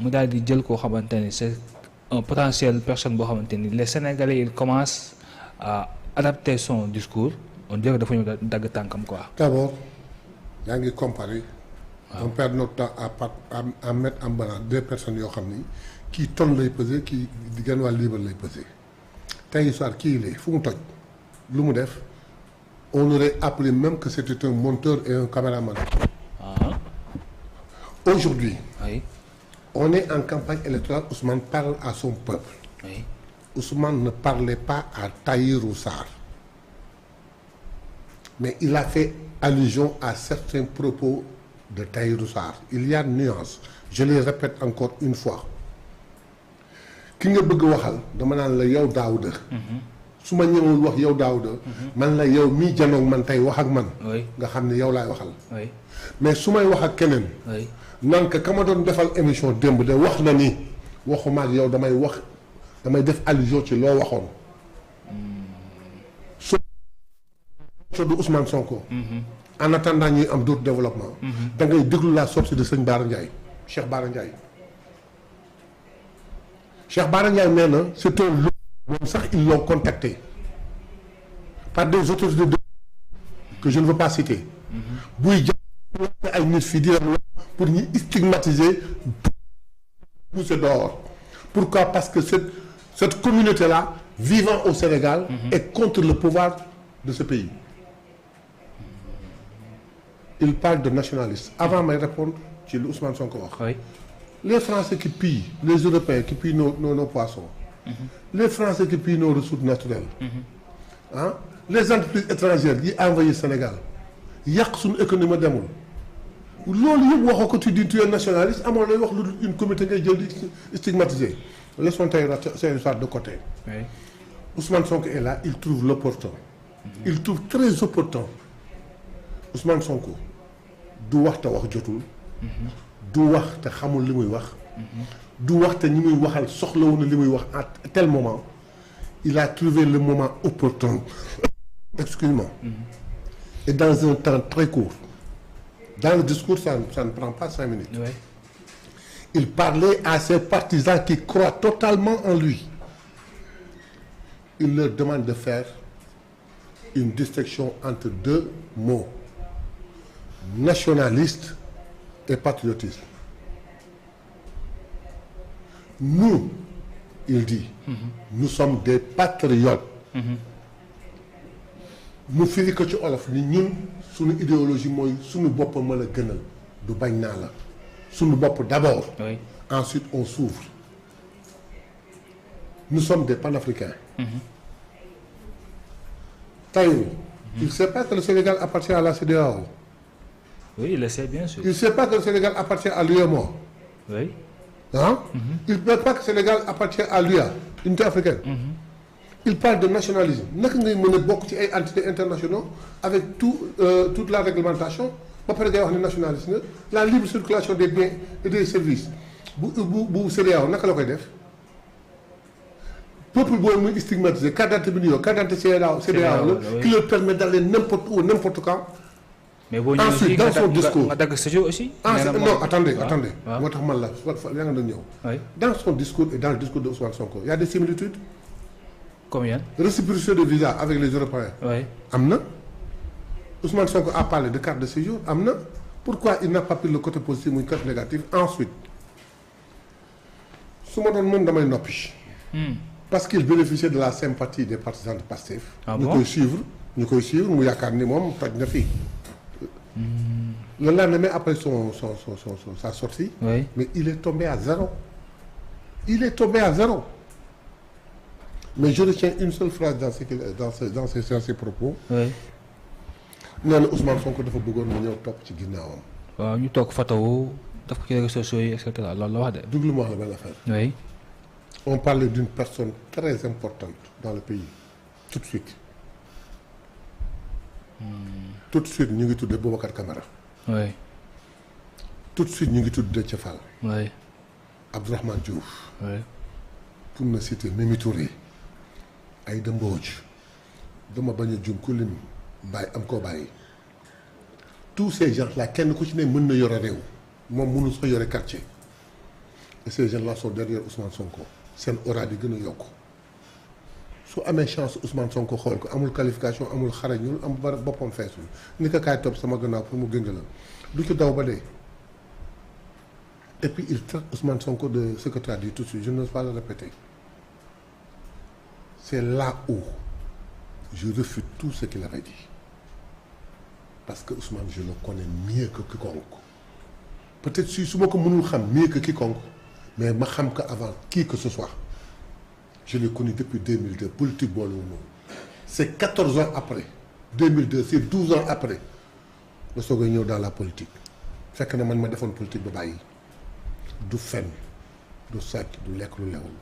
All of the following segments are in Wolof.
mu daal di jël koo xamante ni c'est un potentiel personne boo xamante ni les Sénégalais ils commencent à adapter son discours on dirait dafa ñu dagg tànkam quoi. D'abord yaa ngi comparer. on perd notre temps à mettre en balance deux personnes yoo xam ni kii tonne lay peser kii di gën waa libre lay peser tey soir kii lay fu mu toj lu mu def on aurait appelé même que c'était un monteur et un caméraman. Aujourd'hui, oui. On est en campagne électorale, Ousmane parle à son peuple. Oui. Ousmane ne parlait pas à Tahirou Sarr. Mais il a fait allusion à certains propos de Tahirou Sarr. Il y a une nuance. Je les répète encore une fois. Ki nga bëgg waxal dama naan la yow Daouda. su ma ñëwul wax yow Daouda. man la yow mii janoog man tey wax ak man. nga xam ne yow laay waxal. mais su may wax ak keneen. naan ka ma doon defal émission démb de wax na ni waxuma ak yow damay def allusion ci loo waxoon. so du Ousmane Sonko. en attendant ñuy am d'autres développements. da ngay déglu la sortie de sëñ Bara Ndiaye Cheikh Bara Ndiaye. Cheikh Bara Ndiaye nee na c'est un loup moom sax ils l'ont contacté par des autorités de que je ne veux pas citer. buy jàpp ay nit fii di pour ñu stigmatiser pousser dehors. Pourquoi? Parce que cette communauté-là vivant au Sénégal est contre le pouvoir de ce pays. Il parle de nationalistes. Avant may répondre ci lu Ousmane Sonko wax. Oui. Les Français qui pillent, les Européens qui pillent nos poissons. Les Français qui pillent nos ressources naturelles. ah les entreprises étrangères yi envoyé Sénégal yàq suñu économie demul. loolu yëpp waxoo ko tu es nationaliste amoon lay wax lu dul une communauté ngay jël di stigmatiser laissons Tahirou Sarr de côté. Oui. Ousmane Sonko est là il trouve l'opportun. Il trouve très opportun. Ousmane Sonko du wax te wax jotul. du wax te xamul li muy wax. du wax te ñi muy waxal soxlawu na li muy wax à tel moment il a trouvé le moment opportun. Excuse-moi. Et dans un temps très court. Dans le discours, ça ne prend pas 5 minutes. Oui. Il parlait à ses partisans qui croient totalement en lui. Il leur demande de faire une distinction entre deux mots. Nationaliste et patriotisme. Nous, il dit, nous sommes des patriotes. mu firi ko ci olof ni ñun suñu idéologie mooy suñu bopp ma la gënal du bañ naa la suñu bopp d'abord. Oui. Ensuite on s'ouvre. Nous sommes des panafricains. Tahirou. Il ne sait pas que le Sénégal appartient à la CEDEAO. Oui, il le sait bien sûr. Il ne sait pas que le Sénégal appartient à l'UEMOA. Oui. Hein? Il ne sait pas que le Sénégal appartient à l'UA, l'unité africaine. Il parle de nationalisme naka ngay mën a bokk ci ay entités internationaux avec toute la réglementation ba pare ngay wax ne nationalisme la libre circulation des biens et des services bu CEDEAO naka la koy def peuple boobu muy stigmatisé carte d'identité bi ñu yor carte d'identité CEDEAO la qui leur permet d'aller n'importe où n'importe quand. mais boo ensuite dans son discours nga dagg séjour aussi. non attendez moo tax man la yaa nga doon ñëw. Dans son discours et dans le discours de Ousmane Sonko il y a des similitudes. Combien? Réciprocité de visa avec les Européens. Oui. am na Ousmane Sonko a parlé de carte de séjour am na pourquoi il n'a pas pris le côté positif muy côté négatif ensuite su ma doon moom damay noppi. parce qu'il bénéficiait de la sympathie des partisans de Pastef. ñu koy suivre mu yaakaar ni moom toj na fii. Le lendemain après sa sortie. Oui. Mais il est tombé à zéro. Mais je retiens une seule phrase dans ses propos. Oui. nee na Ousmane Sonko dafa bëggoon mu ñëw topp ci ginnaawam. waaw ñu toog photo daf ko ci réseaux sociaux yi et cetera loolu la wax de. déglu ma wax la benn affaire. Oui. On parlait d'une personne très importante dans le pays tout de suite. Tout de suite ñu ngi tuddee Boubacar Camara. Oui. Tout de suite ñu ngi tuddee Déthié Fall. Oui. Abdourahmane Diouf. Oui. Pour ne citer Mimi Touré. Aïda Mbodj dama bañ a jum ku lim bàyyi am koo bàyyi tous ces gens là kenn ku ci ne mën na yore réew moom mënu soo yore quartier et ces jeunes là sont derrière Ousmane Sonko seen aura di gën a yokku su amee chance Ousmane Sonko xool ko amul qualification amul xarañul am bara boppam feesul ni ko kaay topp sama gannaaw pour mu gëng la du ci daw ba dee et puis il traite Ousmane Sonko de ce que tu as dit tout de suite je n'ose pas le répéter c'est là où je refute tout ce qu'il avait dit parce que Ousmane je le connais mieux que quiconque peut-être su ma ko mënul xam mieux que quiconque mais ma xam que avant qui que ce soit je l'ai connu depuis 2002 politique boole wu noonu c'est 14 ans après 2002 c'est 12 ans après la soog a ñëw dans la politique fekk na man ma defoon politique ba bàyyi du fen du sàcc du lekk lu lewul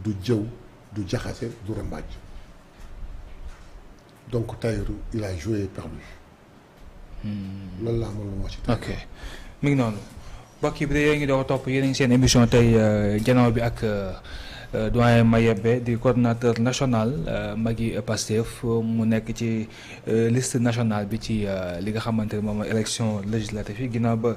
du jëw du jaxase du rambaaj donc Tahirou il a joué perdu loolu laa amoon lu ma ci ok mi ngi noonu mbokk yi bi yéen ngi doon topp yéen a ngi seen émission tey janoo bi ak doyen Mayebe di coordonnateur national Maggi Pastef mu nekk ci liste nationale bi ci li nga xamante ne moom mooy élection législative yi ginnaaw ba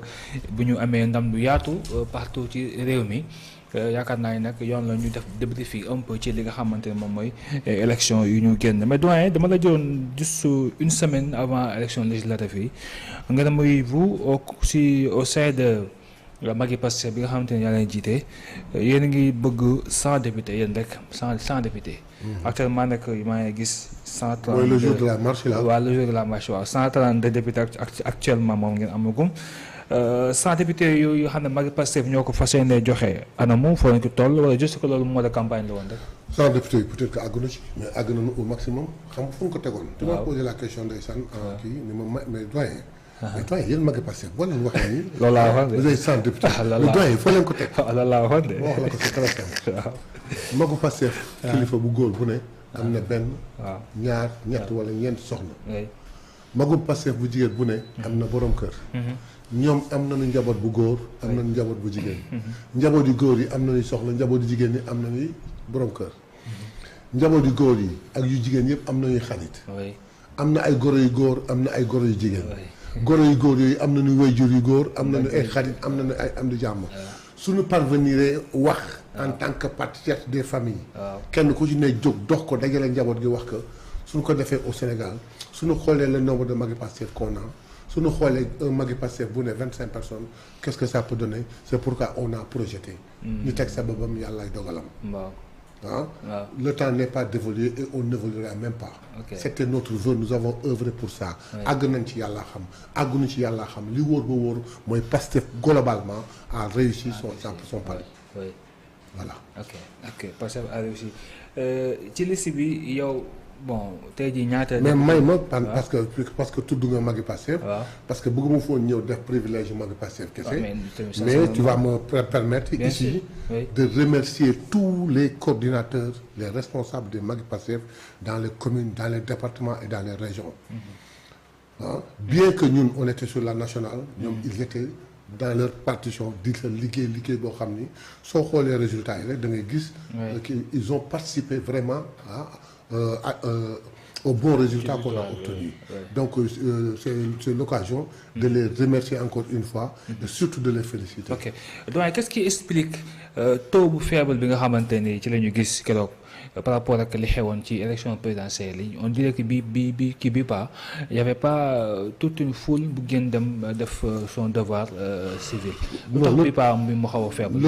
bu ñu amee ndam lu yaatu partout ci réew mi yaakaar naa ne nag yoon la ñu def débriefing un peu ci li nga xamante ne moom mooy élection yu ñu génn mais doyen dama la jëloon juste une semaine avant élection législative yi nga ne muy vous au sein de Maggi Pastef bi nga xamante ne yaa leen jiite yéen a ngi bëgg 100 députés yéen rek 100 députés. Actuellement nag maa ngi gis 132 mooy le jour de la marche là. waaw le jour de la marche waaw 132 députés actuellement moom ngeen amagum 100 députés yooyu xam ne Maggi Pastef ñoo ko fas yéene joxe anamu foo leen ko toll wala juste que loolu moo de campagne la woon rek. 100 députés yi peut-être que àgg na ci mais àgg nañu au maximum xam nga fu ñu ko tegoon. tu m'as posé la question ndeysaan kii ni ma mais doyen. mais doyen yéen Maggi Pastef boo leen waxee nii. loolu laa waxoon de vous avez 100 députés. mais doyen foo leen ko teg. loolu laa waxoon de. wax la ko c'est très simple. waaw Maggi Pastef. kilifa bu góor bu ne. am na benn. waaw ñaar ñett wala ñeent soxna. Maggi Pastef bu jigéen bu ne. am na borom kër. ñoom am nañu njaboot bu góor am nañu njaboot bu jigéen. njaboot yu góor yi am nañu soxla njaboot yu jigéen yi am nañu borom kër. njaboot yu góor yi ak yu jigéen yëpp am nañuy xarit. am na ay goro yu góor am na ay goro yu jigéen. goro yu góor yooyu am nañu wayjur yu góor am nañu ay xarit am nañu ay am di jàmm. suñu parvenir wax en tant que patriarche des familles. kenn ku ci ne jóg dox ko dajale njaboot gi wax ko suñu ko defee au Sénégal suñu xoolee le nombre de Maggi Pastef qu'on a suñu xoolee un Maggi Pastef bu ne 25 personnes qu'est-ce que ça peut donner c'est pourquoi on a projeté. ñu teg sa babam yàllaay dogalam. Le temps n'est pas dévolu et on n'évoluera même pas. C'était notre vœu nous avons œuvré pour ça. àgg nañ ci yàlla xam àgguñu ci yàlla xam li wóor ba wóor mooy Pastef globalement a réussi son pari. Voilà. ok Pastef a réussi ci liste bi yow. bon tey jii ñaata. mais may ma parce que tudd nga Maggi Pastef. parce que bëgguma foon ñëw def privilège Maggi Pastef kese. mais tu vas me permettre ici de remercier tous les coordinateurs les responsables de Maggi Pastef dans les communes dans les départements et dans les régions. Bien que ñun on était sur la nationale. ñoom ils étaient dans leur partition di sa liggéey boo xam ni soo xoolee résultats yi rek da ngay gis. ils ont participé vraiment au bon résultat qu'on a obtenu. Donc c'est l'occasion de les remercier encore une fois et surtout de les féliciter. Ok donc qu'est-ce qui explique taux bu faible bi nga xamante ni ci la ñu gis keroog par rapport ak li xewoon ci élection présidentielle yi on dirait que bi pas il y avait pas toute une foule bu gën dem def son devoir civil. lu tax bi pas mu xaw a faible.